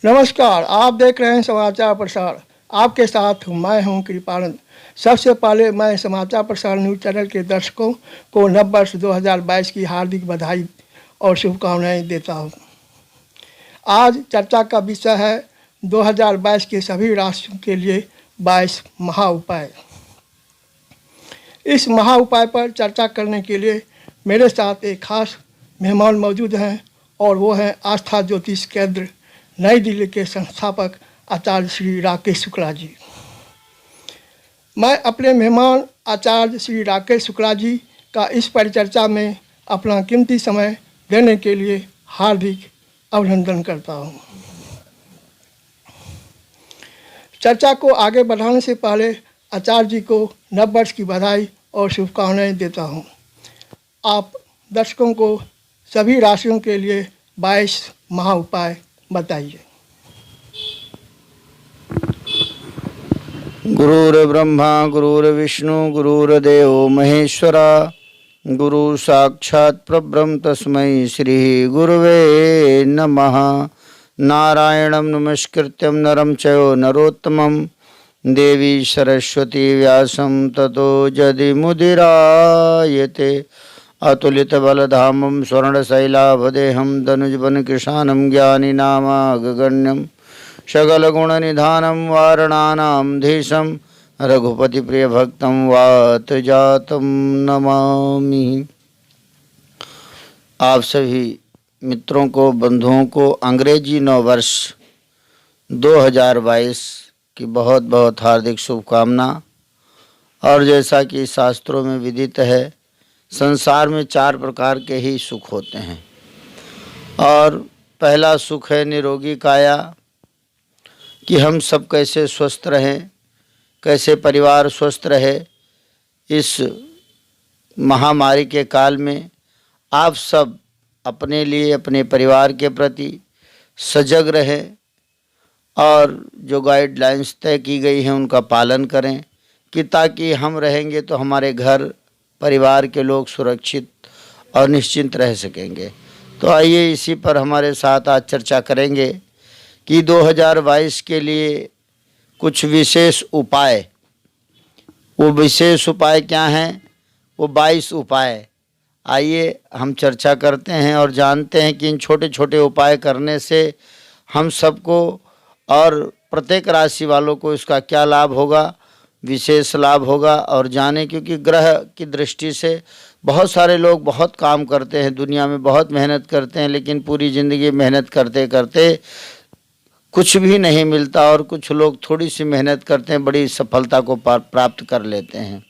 नमस्कार, आप देख रहे हैं समाचार प्रसार। आपके साथ मैं हूं कृपानंद। सबसे पहले मैं समाचार प्रसार न्यूज़ चैनल के दर्शकों को नववर्ष 2022 की हार्दिक बधाई और शुभकामनाएं देता हूं। आज चर्चा का विषय है 2022 के सभी राशियों के लिए 22 महा उपाय। इस महा उपाय पर चर्चा करने के लिए मेरे साथ एक खास मेहमान मौजूद हैं और वो हैं आस्था ज्योतिष केंद्र नई दिल्ली के संस्थापक आचार्य श्री राकेश शुक्ला जी। मैं अपने मेहमान आचार्य श्री राकेश शुक्ला जी का इस परिचर्चा में अपना कीमती समय देने के लिए हार्दिक अभिनंदन करता हूं। चर्चा को आगे बढ़ाने से पहले आचार्य जी को नववर्ष की बधाई और शुभकामनाएं देता हूं। आप दर्शकों को सभी राशियों के लिए 22 महा उपाय बताइए। गुरुर्ब्रह्मा गुरुर्विष्णु गुरुर्देव महेश्वरा गुरु साक्षात् परब्रह्म तस्मै श्री गुरुवे नमः। नारायणं नमस्कृत्यं नरं चैव नरोत्तमं देवी सरस्वती व्यासं ततो जदिमुदीरयते। अतुलितबलधामं स्वर्णशैलाभदेहं धनुजवनकृशानं ज्ञानिनामागगण्यं सकलगुणनिधानं वारणानां धीशं रघुपतिप्रियभक्तं वातजातं नमामि। आप सभी मित्रों को, बंधुओं को अंग्रेजी नववर्ष 2022 की बहुत बहुत हार्दिक शुभकामना। और जैसा कि शास्त्रों में विदित है, संसार में 4 प्रकार के ही सुख होते हैं। और पहला सुख है निरोगी काया, कि हम सब कैसे स्वस्थ रहें, कैसे परिवार स्वस्थ रहे। इस महामारी के काल में आप सब अपने लिए, अपने परिवार के प्रति सजग रहें और जो गाइडलाइंस तय की गई हैं उनका पालन करें, कि ताकि हम रहेंगे तो हमारे घर परिवार के लोग सुरक्षित और निश्चिंत रह सकेंगे। तो आइए इसी पर हमारे साथ आज चर्चा करेंगे कि 2022 के लिए कुछ विशेष उपाय। वो विशेष उपाय क्या हैं? वो 22 उपाय। आइए हम चर्चा करते हैं और जानते हैं कि इन छोटे छोटे उपाय करने से हम सबको और प्रत्येक राशि वालों को इसका क्या लाभ होगा, विशेष लाभ होगा। और जाने, क्योंकि ग्रह की दृष्टि से बहुत सारे लोग बहुत काम करते हैं, दुनिया में बहुत मेहनत करते हैं, लेकिन पूरी ज़िंदगी मेहनत करते करते कुछ भी नहीं मिलता। और कुछ लोग थोड़ी सी मेहनत करते हैं, बड़ी सफलता को प्राप्त कर लेते हैं।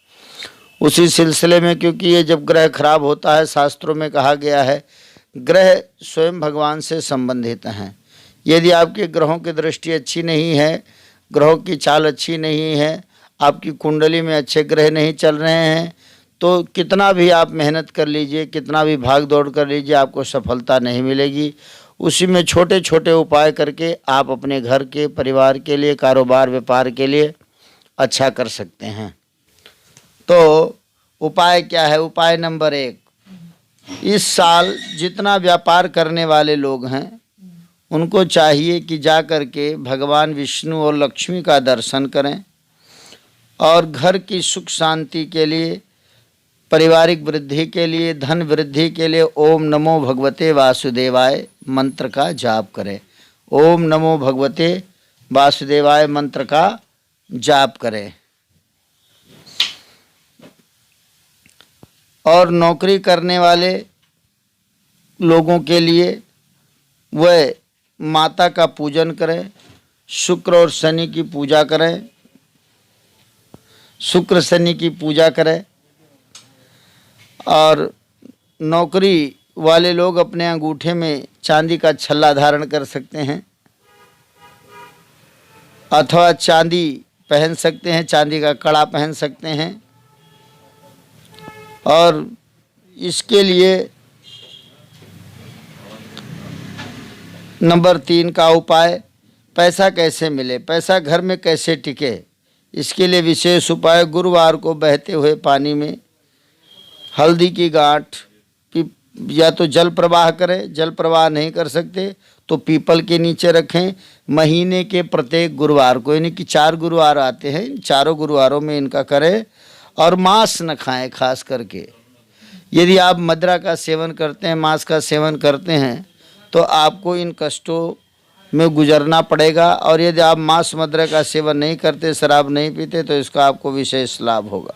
उसी सिलसिले में, क्योंकि ये जब ग्रह खराब होता है, शास्त्रों में कहा गया है ग्रह स्वयं भगवान से संबंधित हैं। यदि आपके ग्रहों की दृष्टि अच्छी नहीं है, ग्रहों की चाल अच्छी नहीं है, आपकी कुंडली में अच्छे ग्रह नहीं चल रहे हैं, तो कितना भी आप मेहनत कर लीजिए, कितना भी भाग दौड़ कर लीजिए, आपको सफलता नहीं मिलेगी। उसी में छोटे छोटे उपाय करके आप अपने घर के, परिवार के लिए, कारोबार व्यापार के लिए अच्छा कर सकते हैं। तो उपाय क्या है? उपाय नंबर 1, इस साल जितना व्यापार करने वाले लोग हैं उनको चाहिए कि जा कर के भगवान विष्णु और लक्ष्मी का दर्शन करें और घर की सुख शांति के लिए, पारिवारिक वृद्धि के लिए, धन वृद्धि के लिए ओम नमो भगवते वासुदेवाय मंत्र का जाप करें। ओम नमो भगवते वासुदेवाय मंत्र का जाप करें। और नौकरी करने वाले लोगों के लिए वह माता का पूजन करें, शुक्र और शनि की पूजा करें, शुक्र शनि की पूजा करें। और नौकरी वाले लोग अपने अंगूठे में चांदी का छल्ला धारण कर सकते हैं अथवा चांदी पहन सकते हैं, चांदी का कड़ा पहन सकते हैं। और इसके लिए नंबर 3 का उपाय, पैसा कैसे मिले, पैसा घर में कैसे टिके, इसके लिए विशेष उपाय, गुरुवार को बहते हुए पानी में हल्दी की गांठ या तो जल प्रवाह करें, जल प्रवाह नहीं कर सकते तो पीपल के नीचे रखें। महीने के प्रत्येक गुरुवार को, यानी कि 4 गुरुवार आते हैं, इन चारों गुरुवारों में इनका करें। और मांस न खाएं, खास करके यदि आप मदिरा का सेवन करते हैं, मांस का सेवन करते हैं, तो आपको इन कष्टों में गुजरना पड़ेगा। और यदि आप मांस मदिरा का सेवन नहीं करते, शराब नहीं पीते, तो इसका आपको विशेष लाभ होगा।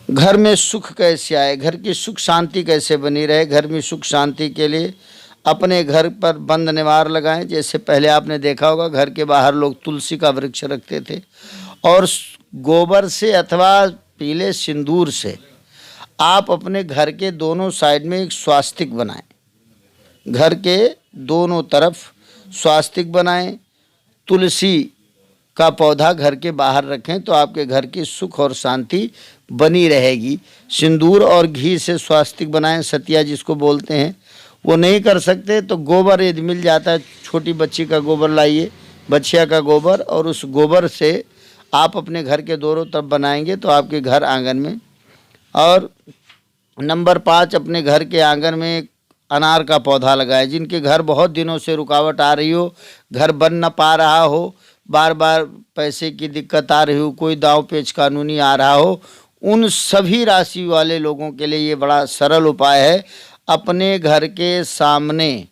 घर में सुख कैसे आए, घर की सुख शांति कैसे बनी रहे, घर में सुख शांति के लिए अपने घर पर बंद निवार लगाएं। जैसे पहले आपने देखा होगा, घर के बाहर लोग तुलसी का वृक्ष रखते थे, और गोबर से अथवा पीले सिंदूर से आप अपने घर के दोनों साइड में एक स्वास्तिक बनाएं। घर के दोनों तरफ स्वास्तिक बनाएं। तुलसी का पौधा घर के बाहर रखें, तो आपके घर की सुख और शांति बनी रहेगी। सिंदूर और घी से स्वास्तिक बनाएं, सतिया जिसको बोलते हैं। वो नहीं कर सकते तो गोबर यदि मिल जाता है, छोटी बच्ची का गोबर लाइए, बच्चिया का गोबर, और उस गोबर से आप अपने घर के दोनों तरफ बनाएंगे तो आपके घर आंगन में। और नंबर 5, अपने घर के आंगन में एक अनार का पौधा लगाएं। जिनके घर बहुत दिनों से रुकावट आ रही हो, घर बन न पा रहा हो, बार बार पैसे की दिक्कत आ रही हो, कोई दाव पेच कानूनी आ रहा हो, उन सभी राशि वाले लोगों के लिए ये बड़ा सरल उपाय है। अपने घर के सामने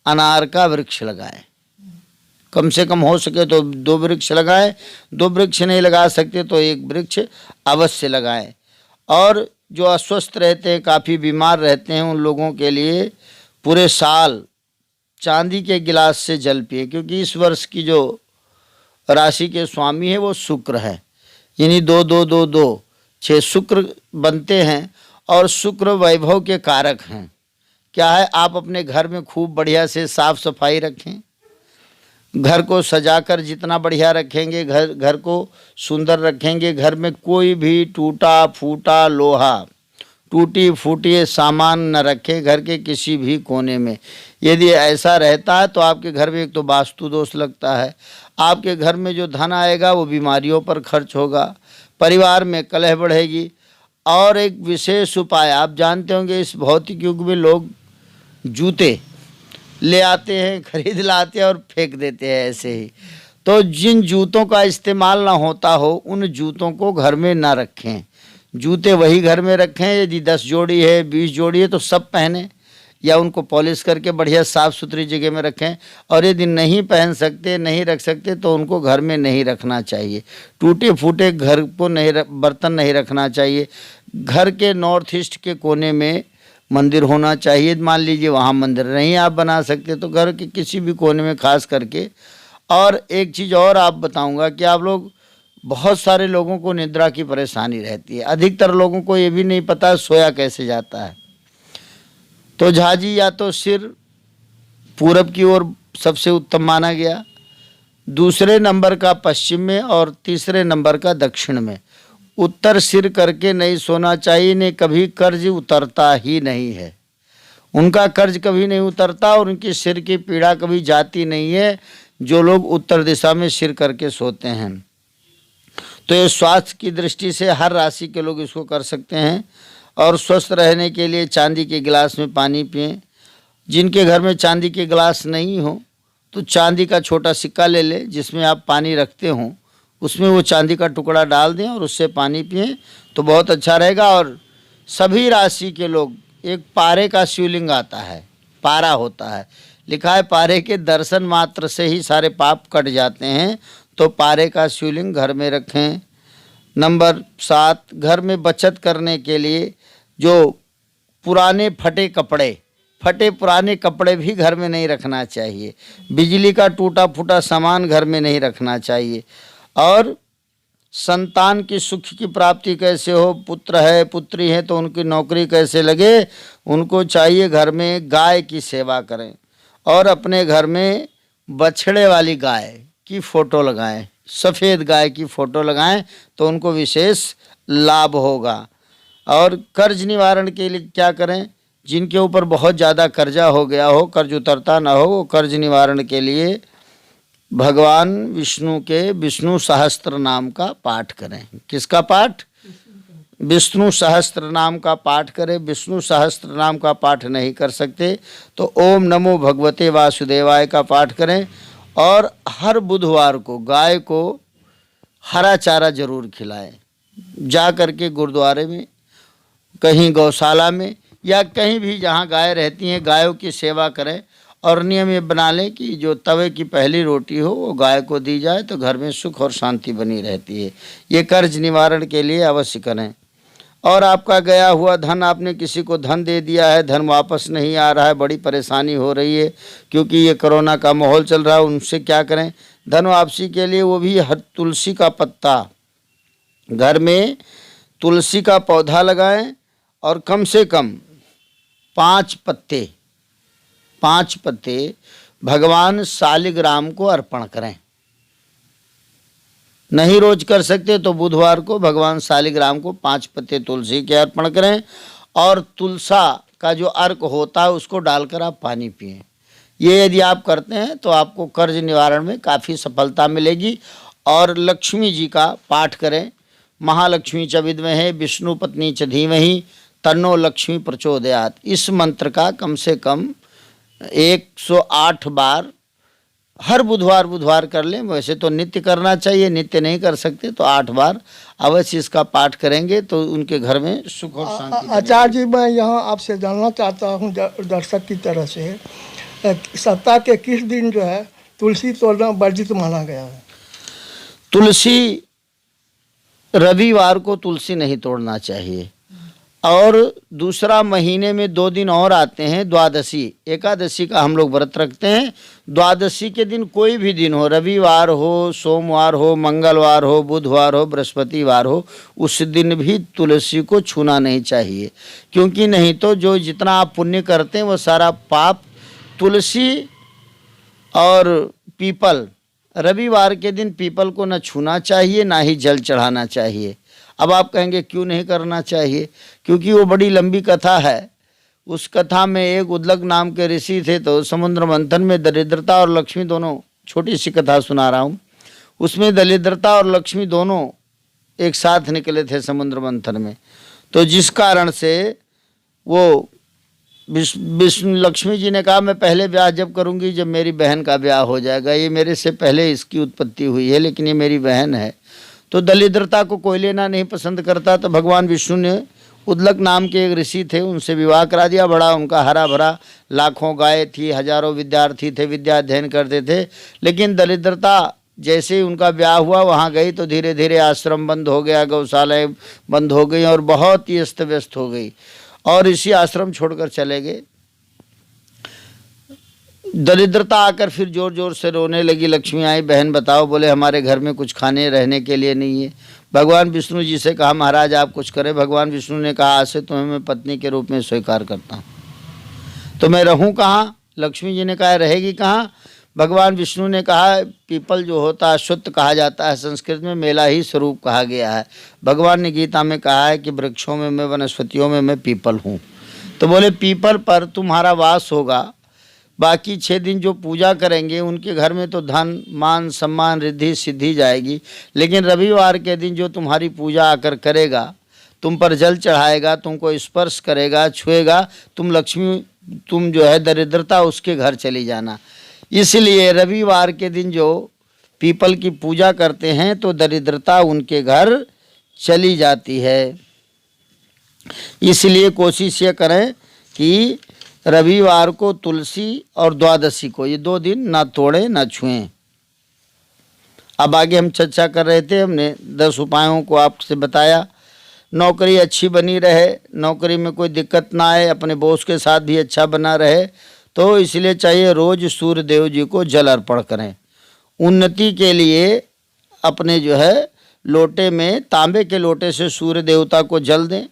अनार का वृक्ष लगाएं। कम से कम हो सके तो 2 वृक्ष लगाएं। 2 वृक्ष नहीं लगा सकते तो 1 वृक्ष अवश्य लगाएं। और जो अस्वस्थ रहते हैं, काफ़ी बीमार रहते हैं, उन लोगों के लिए पूरे साल चांदी के गिलास से जल पिए, क्योंकि इस वर्ष की जो राशि के स्वामी है वो शुक्र है। यानी 2 2 2 2 6 शुक्र बनते हैं, और शुक्र वैभव के कारक हैं। क्या है, आप अपने घर में खूब बढ़िया से साफ सफाई रखें। घर को सजाकर जितना बढ़िया रखेंगे, घर को सुंदर रखेंगे, घर में कोई भी टूटा फूटा लोहा, टूटी फूटी सामान न रखें घर के किसी भी कोने में। यदि ऐसा रहता है तो आपके घर में एक तो वास्तु दोष लगता है, आपके घर में जो धन आएगा वो बीमारियों पर खर्च होगा, परिवार में कलह बढ़ेगी। और एक विशेष उपाय, आप जानते होंगे इस भौतिक युग में लोग जूते ले आते हैं, खरीद लाते हैं और फेंक देते हैं ऐसे ही। तो जिन जूतों का इस्तेमाल ना होता हो, उन जूतों को घर में ना रखें। जूते वही घर में रखें। यदि 10 जोड़ी है, 20 जोड़ी है, तो सब पहने, या उनको पॉलिश करके बढ़िया साफ़ सुथरी जगह में रखें। और यदि नहीं पहन सकते, नहीं रख सकते, तो उनको घर में नहीं रखना चाहिए। टूटे फूटे घर को नहीं बर्तन नहीं रखना चाहिए। घर के नॉर्थ ईस्ट के कोने में मंदिर होना चाहिए। मान लीजिए वहाँ मंदिर नहीं आप बना सकते, तो घर के किसी भी कोने में खास करके। और एक चीज़ और आप बताऊंगा कि आप लोग, बहुत सारे लोगों को निद्रा की परेशानी रहती है। अधिकतर लोगों को ये भी नहीं पता सोया कैसे जाता है। तो झाजी या तो सिर पूरब की ओर सबसे उत्तम माना गया, दूसरे नंबर का पश्चिम में, और तीसरे नंबर का दक्षिण में। उत्तर सिर करके नहीं सोना चाहिए, ने कभी कर्ज उतरता ही नहीं है। उनका कर्ज कभी नहीं उतरता और उनकी सिर की पीड़ा कभी जाती नहीं है, जो लोग उत्तर दिशा में सिर करके सोते हैं। तो ये स्वास्थ्य की दृष्टि से हर राशि के लोग इसको कर सकते हैं। और स्वस्थ रहने के लिए चांदी के गिलास में पानी पिएं। जिनके घर में चांदी के गिलास नहीं हो, तो चांदी का छोटा सिक्का ले लें जिसमें आप पानी रखते हों, उसमें वो चांदी का टुकड़ा डाल दें और उससे पानी पिएं, तो बहुत अच्छा रहेगा। और सभी राशि के लोग, एक पारे का शिवलिंग आता है, पारा होता है, लिखा है पारे के दर्शन मात्र से ही सारे पाप कट जाते हैं, तो पारे का शिवलिंग घर में रखें। नंबर 7, घर में बचत करने के लिए जो पुराने फटे पुराने कपड़े भी घर में नहीं रखना चाहिए। बिजली का टूटा फूटा सामान घर में नहीं रखना चाहिए। और संतान की सुख की प्राप्ति कैसे हो, पुत्र है पुत्री है तो उनकी नौकरी कैसे लगे, उनको चाहिए घर में गाय की सेवा करें। और अपने घर में बछड़े वाली गाय की फ़ोटो लगाएं, सफ़ेद गाय की फ़ोटो लगाएं, तो उनको विशेष लाभ होगा। और कर्ज निवारण के लिए क्या करें, जिनके ऊपर बहुत ज़्यादा कर्जा हो गया हो, कर्ज उतरता ना हो, वो कर्ज निवारण के लिए भगवान विष्णु के विष्णु सहस्त्र नाम का पाठ करें। किसका पाठ? विष्णु सहस्त्र नाम का पाठ करें। विष्णु सहस्त्र नाम का पाठ नहीं कर सकते तो ओम नमो भगवते वासुदेवाय का पाठ करें। और हर बुधवार को गाय को हरा चारा जरूर खिलाएं। जा कर के गुरुद्वारे में, कहीं गौशाला में या कहीं भी जहाँ गाय रहती हैं, गायों की सेवा करें। और नियम ये बना लें कि जो तवे की पहली रोटी हो वो गाय को दी जाए तो घर में सुख और शांति बनी रहती है। ये कर्ज निवारण के लिए अवश्य करें। और आपका गया हुआ धन, आपने किसी को धन दे दिया है, धन वापस नहीं आ रहा है, बड़ी परेशानी हो रही है क्योंकि ये कोरोना का माहौल चल रहा है, उनसे क्या करें धन वापसी के लिए? वो भी हर तुलसी का पत्ता, घर में तुलसी का पौधा लगाएं और कम से कम 5 पत्ते भगवान शालिग्राम को अर्पण करें। नहीं रोज कर सकते तो बुधवार को भगवान शालिग्राम को 5 पत्ते तुलसी के अर्पण करें। और तुलसा का जो अर्क होता है उसको डालकर आप पानी पिएं। ये यदि आप करते हैं तो आपको कर्ज निवारण में काफ़ी सफलता मिलेगी। और लक्ष्मी जी का पाठ करें। महालक्ष्मी च विद्महे विष्णु पत्नी च धीमहि तन्नो लक्ष्मी प्रचोदयात्। इस मंत्र का कम से कम 108 बार हर बुधवार कर लें। वैसे तो नित्य करना चाहिए, नित्य नहीं कर सकते तो 8 बार अवश्य इसका पाठ करेंगे तो उनके घर में सुख और शांति। आचार्य जी, मैं यहाँ आपसे जानना चाहता हूँ दर्शक की तरह से, सप्ताह के किस दिन जो है तुलसी तोड़ना वर्जित माना गया है? तुलसी, रविवार को तुलसी नहीं तोड़ना चाहिए। और दूसरा, महीने में 2 दिन और आते हैं, द्वादशी एकादशी का हम लोग व्रत रखते हैं। द्वादशी के दिन कोई भी दिन हो, रविवार हो, सोमवार हो, मंगलवार हो, बुधवार हो, बृहस्पतिवार हो, उस दिन भी तुलसी को छूना नहीं चाहिए। क्योंकि नहीं तो जो जितना आप पुण्य करते हैं वो सारा पाप तुलसी और पीपल, रविवार के दिन पीपल को न छूना चाहिए ना ही जल चढ़ाना चाहिए। अब आप कहेंगे क्यों नहीं करना चाहिए? क्योंकि वो बड़ी लंबी कथा है। उस कथा में एक उद्लक नाम के ऋषि थे, तो समुद्र मंथन में दरिद्रता और लक्ष्मी दोनों, छोटी सी कथा सुना रहा हूँ, उसमें दरिद्रता और लक्ष्मी दोनों एक साथ निकले थे समुद्र मंथन में। तो जिस कारण से वो विष्णु लक्ष्मी जी ने कहा मैं पहले ब्याह जब करूँगी जब मेरी बहन का ब्याह हो जाएगा, ये मेरे से पहले इसकी उत्पत्ति हुई है लेकिन ये मेरी बहन है। तो दरिद्रता को कोई लेना नहीं पसंद करता, तो भगवान विष्णु ने उद्लक नाम के एक ऋषि थे, उनसे विवाह करा दिया। बड़ा उनका हरा भरा, लाखों गाय थी, हजारों विद्यार्थी थे, विद्या अध्ययन करते थे। लेकिन दरिद्रता जैसे ही उनका ब्याह हुआ वहाँ गई तो धीरे धीरे आश्रम बंद हो गया, गौशालाएँ बंद हो गई और बहुत ही अस्त व्यस्त हो गई और इसी आश्रम छोड़कर चले गए। दरिद्रता आकर फिर जोर जोर से रोने लगी। लक्ष्मी आई, बहन बताओ, बोले हमारे घर में कुछ खाने रहने के लिए नहीं है। भगवान विष्णु जी से कहा महाराज आप कुछ करें। भगवान विष्णु ने कहा आज से तुम्हें मैं पत्नी के रूप में स्वीकार करता हूँ, तो मैं रहूँ कहाँ? लक्ष्मी जी ने कहा रहेगी कहाँ? भगवान विष्णु ने कहा पीपल जो होता है शुद्ध कहा जाता है, संस्कृत में मेला ही स्वरूप कहा गया है। भगवान ने गीता में कहा है कि वृक्षों में मैं, वनस्पतियों में मैं पीपल हूँ। तो बोले पीपल पर तुम्हारा वास होगा, बाकी 6 दिन जो पूजा करेंगे उनके घर में तो धन मान सम्मान रिद्धि सिद्धि जाएगी, लेकिन रविवार के दिन जो तुम्हारी पूजा आकर करेगा, तुम पर जल चढ़ाएगा, तुमको स्पर्श करेगा, छुएगा, तुम लक्ष्मी, तुम जो है दरिद्रता उसके घर चली जाना। इसलिए रविवार के दिन जो पीपल की पूजा करते हैं तो दरिद्रता उनके घर चली जाती है। इसलिए कोशिश ये करें कि रविवार को तुलसी और द्वादशी को ये 2 दिन ना तोड़ें ना छुएं। अब आगे हम चर्चा कर रहे थे, हमने 10 उपायों को आपसे बताया। नौकरी अच्छी बनी रहे, नौकरी में कोई दिक्कत ना आए, अपने बॉस के साथ भी अच्छा बना रहे, तो इसलिए चाहिए रोज सूर्य देव जी को जल अर्पण करें। उन्नति के लिए अपने जो है लोटे में, तांबे के लोटे से सूर्य देवता को जल दें,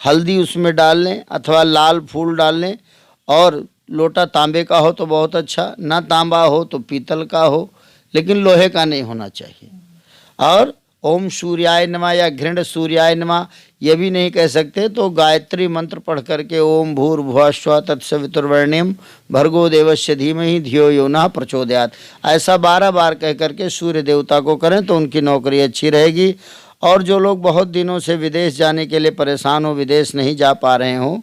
हल्दी उसमें डाल लें अथवा लाल फूल डाल लें। और लोटा तांबे का हो तो बहुत अच्छा, ना तांबा हो तो पीतल का हो, लेकिन लोहे का नहीं होना चाहिए। और ओम सूर्याय नमः या घृण सूर्याय नमः ये भी नहीं कह सकते तो गायत्री मंत्र पढ़ करके ओम भूर्भुवः स्वः तत्सवितुर्वरेण्यं भर्गो देवस्य धीमहि धियो यो नः प्रचोदयात्, ऐसा 12 बार कह करके सूर्य देवता को करें तो उनकी नौकरी अच्छी रहेगी। और जो लोग बहुत दिनों से विदेश जाने के लिए परेशान हो, विदेश नहीं जा पा रहे हो,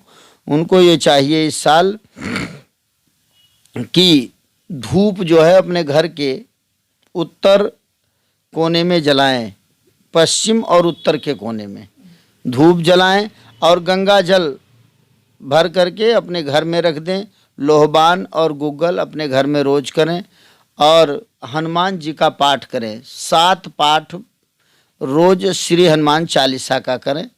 उनको ये चाहिए इस साल कि धूप जो है अपने घर के उत्तर कोने में जलाएं, पश्चिम और उत्तर के कोने में धूप जलाएं, और गंगा जल भर करके अपने घर में रख दें। लोहबान और गुग्गल अपने घर में रोज करें, और हनुमान जी का पाठ करें। 7 पाठ रोज श्री हनुमान चालीसा का करें,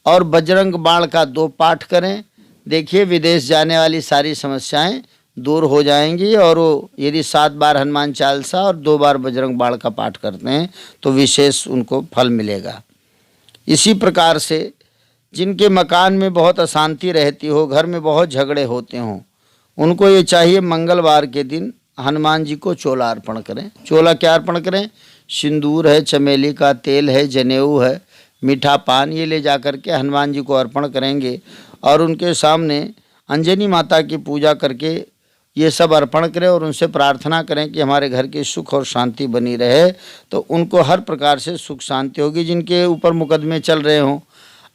और बजरंग बाण का 2 पाठ करें। देखिए विदेश जाने वाली सारी समस्याएं दूर हो जाएंगी। और वो यदि 7 बार हनुमान चालीसा और 2 बार बजरंग बाण का पाठ करते हैं तो विशेष उनको फल मिलेगा। इसी प्रकार से जिनके मकान में बहुत अशांति रहती हो, घर में बहुत झगड़े होते हों, उनको ये चाहिए मंगलवार के दिन हनुमान जी को चोला अर्पण करें। चोला क्या अर्पण करें? सिंदूर है, चमेली का तेल है, जनेऊ है, मीठा पान, ये ले जा कर के हनुमान जी को अर्पण करेंगे। और उनके सामने अंजनी माता की पूजा करके ये सब अर्पण करें, और उनसे प्रार्थना करें कि हमारे घर की सुख और शांति बनी रहे। तो उनको हर प्रकार से सुख शांति होगी। जिनके ऊपर मुकदमे चल रहे हों,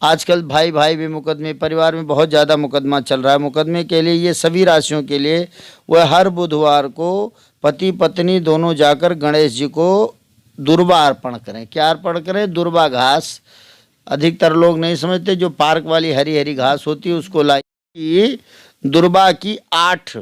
आजकल भाई भाई भी मुकदमे, परिवार में बहुत ज़्यादा मुकदमा चल रहा है, मुकदमे के लिए ये सभी राशियों के लिए वह हर बुधवार को पति पत्नी दोनों जाकर गणेश जी को दुर्वा अर्पण करें। क्या अर्पण करें? दुर्वा घास। अधिकतर लोग नहीं समझते, जो पार्क वाली हरी हरी घास होती है उसको लाई, दुर्वा की 8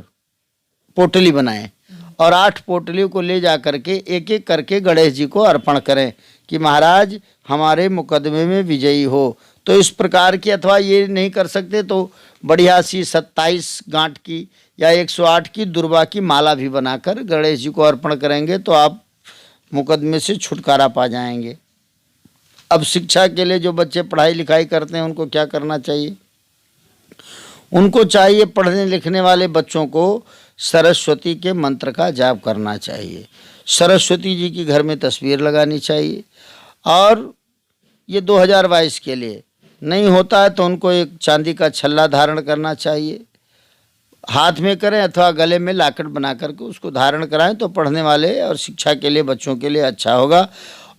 पोटली बनाएं, और 8 पोटलियों को ले जा करके एक एक करके गणेश जी को अर्पण करें कि महाराज हमारे मुकदमे में विजयी हो। तो इस प्रकार की, अथवा ये नहीं कर सकते तो बढ़िया सी 27 गांठ की या 108 की दुर्वा की माला भी बनाकर गणेश जी को अर्पण करेंगे तो आप मुकदमे से छुटकारा पा जाएंगे। अब शिक्षा के लिए जो बच्चे पढ़ाई लिखाई करते हैं उनको क्या करना चाहिए? उनको चाहिए पढ़ने लिखने वाले बच्चों को सरस्वती के मंत्र का जाप करना चाहिए। सरस्वती जी की घर में तस्वीर लगानी चाहिए। और ये 2022 के लिए नहीं होता है तो उनको एक चांदी का छल्ला धारण करना चाहिए, हाथ में करें अथवा गले में लाकड़ बना करके उसको धारण कराएं तो पढ़ने वाले और शिक्षा के लिए बच्चों के लिए अच्छा होगा।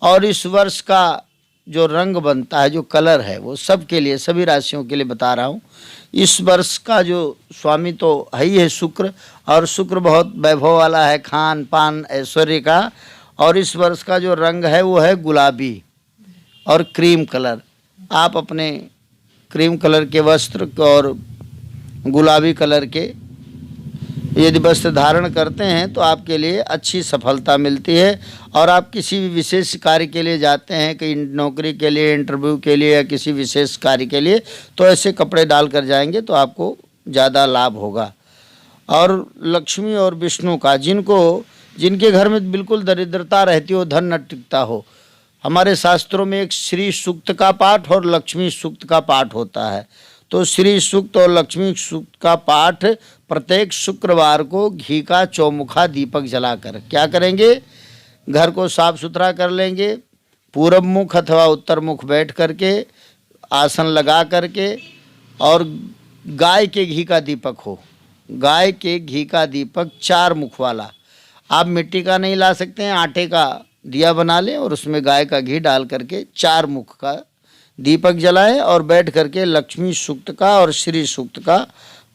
और इस वर्ष का जो रंग बनता है, जो कलर है, वो सब के लिए, सभी राशियों के लिए बता रहा हूँ। इस वर्ष का जो स्वामी तो है ही है शुक्र, और शुक्र बहुत वैभव वाला है, खान पान ऐश्वर्य का। और इस वर्ष का जो रंग है वो है गुलाबी और क्रीम कलर। आप अपने क्रीम कलर के वस्त्र और गुलाबी कलर के यदि वस्त्र धारण करते हैं तो आपके लिए अच्छी सफलता मिलती है। और आप किसी भी विशेष कार्य के लिए जाते हैं, कहीं नौकरी के लिए, इंटरव्यू के लिए या किसी विशेष कार्य के लिए, तो ऐसे कपड़े डाल कर जाएंगे तो आपको ज़्यादा लाभ होगा। और लक्ष्मी और विष्णु का, जिनके घर में बिल्कुल दरिद्रता रहती हो, धन न टिकता हो, हमारे शास्त्रों में एक श्री सूक्त का पाठ और लक्ष्मी सूक्त का पाठ होता है। तो श्री सूक्त और लक्ष्मी सूक्त का पाठ प्रत्येक शुक्रवार को घी का चौमुखा दीपक जलाकर क्या करेंगे? घर को साफ सुथरा कर लेंगे, पूरब मुख अथवा उत्तर मुख बैठ करके, आसन लगा करके, और गाय के घी का दीपक हो, गाय के घी का दीपक 4 मुख वाला। आप मिट्टी का नहीं ला सकते हैं, आटे का दिया बना लें और उसमें गाय का घी डाल करके 4 मुख का दीपक जलाएं और बैठ करके लक्ष्मी सूक्त का और श्री सूक्त का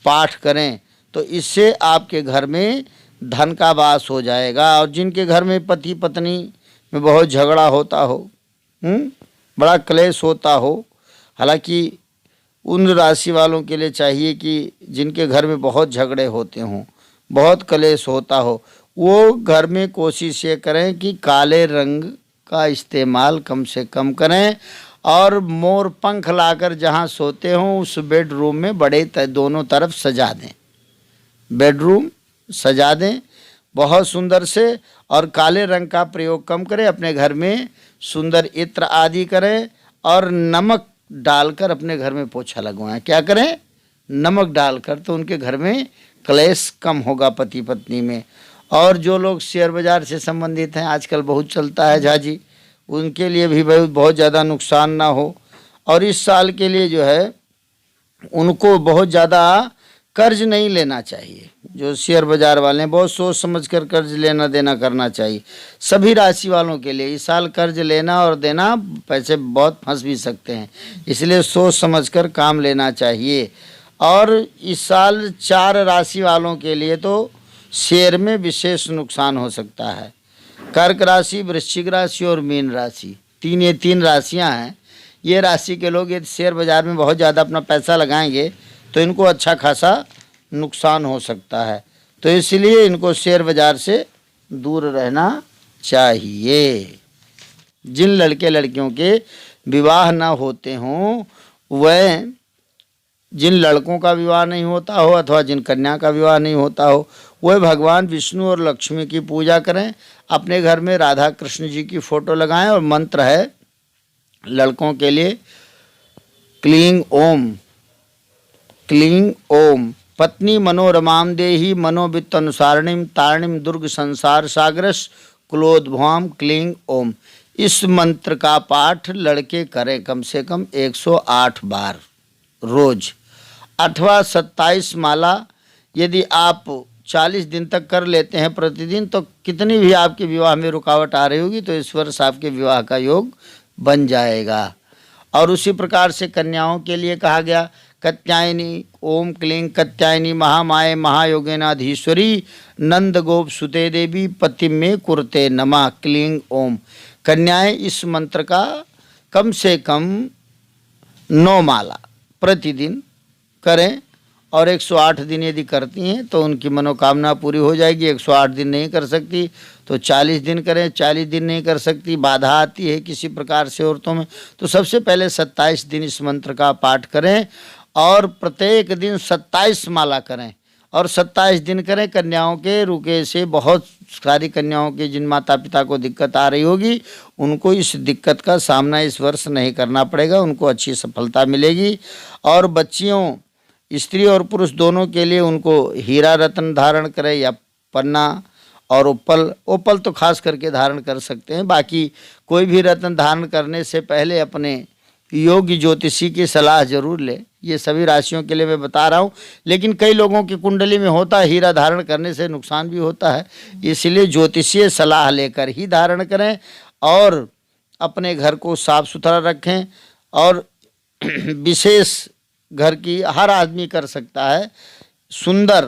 पाठ करें। तो इससे आपके घर में धन का वास हो जाएगा। और जिनके घर में पति पत्नी में बहुत झगड़ा होता हो, बड़ा क्लेश होता हो, हालांकि उन राशि वालों के लिए चाहिए कि जिनके घर में बहुत झगड़े होते हों, बहुत क्लेश होता हो, वो घर में कोशिश ये करें कि काले रंग का इस्तेमाल कम से कम करें। और मोर पंख लाकर जहाँ सोते हों उस बेडरूम में बड़े दोनों तरफ सजा दें, बेडरूम सजा दें बहुत सुंदर से। और काले रंग का प्रयोग कम करें, अपने घर में सुंदर इत्र आदि करें, और नमक डालकर अपने घर में पोछा लगवाएं। क्या करें? नमक डालकर, तो उनके घर में क्लेश कम होगा पति पत्नी में। और जो लोग शेयर बाज़ार से संबंधित हैं, आजकल बहुत चलता है झाजी, उनके लिए भी बहुत ज़्यादा नुकसान ना हो। और इस साल के लिए जो है उनको बहुत ज़्यादा कर्ज नहीं लेना चाहिए। जो शेयर बाजार वाले हैं बहुत सोच समझ कर कर्ज लेना देना करना चाहिए। सभी राशि वालों के लिए इस साल कर्ज लेना और देना, पैसे बहुत फंस भी सकते हैं, इसलिए सोच समझ कर काम लेना चाहिए। और इस साल 4 राशि वालों के लिए तो शेयर में विशेष नुकसान हो सकता है। कर्क राशि, वृश्चिक राशि और मीन राशि, ये 3 राशियां हैं। ये राशि के लोग यदि शेयर बाजार में बहुत ज़्यादा अपना पैसा लगाएंगे तो इनको अच्छा खासा नुकसान हो सकता है, तो इसलिए इनको शेयर बाजार से दूर रहना चाहिए। जिन लड़के लड़कियों के विवाह ना होते हों, वह जिन लड़कों का विवाह नहीं होता हो अथवा जिन कन्या का विवाह नहीं होता हो, वह भगवान विष्णु और लक्ष्मी की पूजा करें। अपने घर में राधा कृष्ण जी की फोटो लगाएं और मंत्र है लड़कों के लिए क्लीं ओम, क्लीं ओम पत्नी मनोरमाम देहि मनोवित्त अनुसारणीम तारणीम दुर्ग संसार सागरस क्लोद्भवाम क्लीं ओम। इस मंत्र का पाठ लड़के करें कम से कम 108 बार रोज, अथवा 27 माला यदि आप 40 दिन तक कर लेते हैं प्रतिदिन, तो कितनी भी आपके विवाह में रुकावट आ रही होगी तो इस वर्ष आपके विवाह का योग बन जाएगा। और उसी प्रकार से कन्याओं के लिए कहा गया कत्यायनी ओम क्लीं कत्यायनी महामाये महायोगेनाधीश्वरी नंद गोप सुते देवी पति में कुरते नमा क्लीं ओम। कन्याएं इस मंत्र का कम से कम 9 माला प्रतिदिन करें, और 108 दिन यदि करती हैं तो उनकी मनोकामना पूरी हो जाएगी। 108 दिन नहीं कर सकती तो 40 दिन करें, 40 दिन नहीं कर सकती, बाधा आती है किसी प्रकार से औरतों में, तो सबसे पहले 27 दिन इस मंत्र का पाठ करें और प्रत्येक दिन 27 माला करें और 27 दिन करें। कन्याओं के रुके से बहुत सारी कन्याओं के जिन माता पिता को दिक्कत आ रही होगी उनको इस दिक्कत का सामना इस वर्ष नहीं करना पड़ेगा, उनको अच्छी सफलता मिलेगी। और बच्चियों, स्त्री और पुरुष दोनों के लिए उनको हीरा रत्न धारण करें या पन्ना और ओपल तो खास करके धारण कर सकते हैं। बाकी कोई भी रत्न धारण करने से पहले अपने योग्य ज्योतिषी की सलाह जरूर ले। ये सभी राशियों के लिए मैं बता रहा हूँ, लेकिन कई लोगों की कुंडली में होता है हीरा धारण करने से नुकसान भी होता है, इसलिए ज्योतिषीय सलाह लेकर ही धारण करें और अपने घर को साफ सुथरा रखें। और विशेष घर की हर आदमी कर सकता है, सुंदर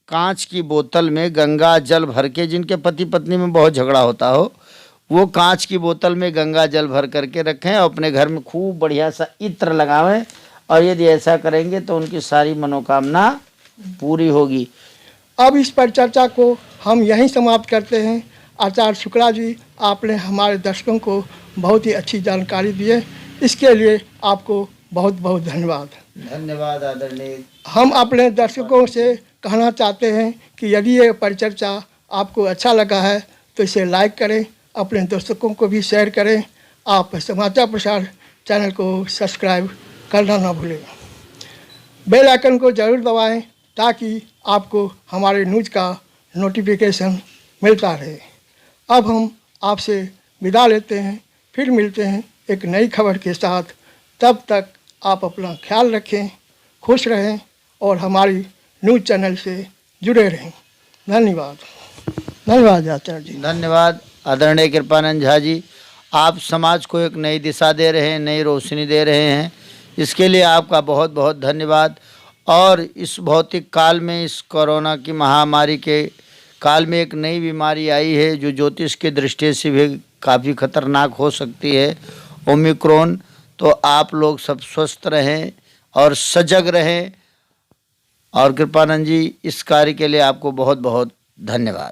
कांच की बोतल में गंगा जल भर के, जिनके पति पत्नी में बहुत झगड़ा होता हो वो कांच की बोतल में गंगा जल भर करके रखें और अपने घर में खूब बढ़िया सा इत्र लगावें, और यदि ऐसा करेंगे तो उनकी सारी मनोकामना पूरी होगी। अब इस पर चर्चा को हम यहीं समाप्त करते हैं। आचार्य शुक्ला जी, आपने हमारे दर्शकों को बहुत ही अच्छी जानकारी दी है, इसके लिए आपको बहुत बहुत धन्यवाद। धन्यवाद आदरणीय। हम अपने दर्शकों से कहना चाहते हैं कि यदि ये परिचर्चा आपको अच्छा लगा है तो इसे लाइक करें, अपने दर्शकों को भी शेयर करें। आप समाचार प्रसार चैनल को सब्सक्राइब करना ना भूलें। बेल आइकन को ज़रूर दबाएं ताकि आपको हमारे न्यूज़ का नोटिफिकेशन मिलता रहे। अब हम आपसे विदा लेते हैं, फिर मिलते हैं एक नई खबर के साथ। तब तक आप अपना ख्याल रखें, खुश रहें और हमारी न्यूज़ चैनल से जुड़े रहें। धन्यवाद। धन्यवाद आचार्य जी। धन्यवाद आदरणीय कृपानंद झा जी। आप समाज को एक नई दिशा दे रहे हैं, नई रोशनी दे रहे हैं, इसके लिए आपका बहुत बहुत धन्यवाद। और इस भौतिक काल में, इस कोरोना की महामारी के काल में एक नई बीमारी आई है जो ज्योतिष की दृष्टि से भी काफ़ी खतरनाक हो सकती है, ओमिक्रॉन। तो आप लोग सब स्वस्थ रहें और सजग रहें। और कृपानंद जी, इस कार्य के लिए आपको बहुत बहुत धन्यवाद।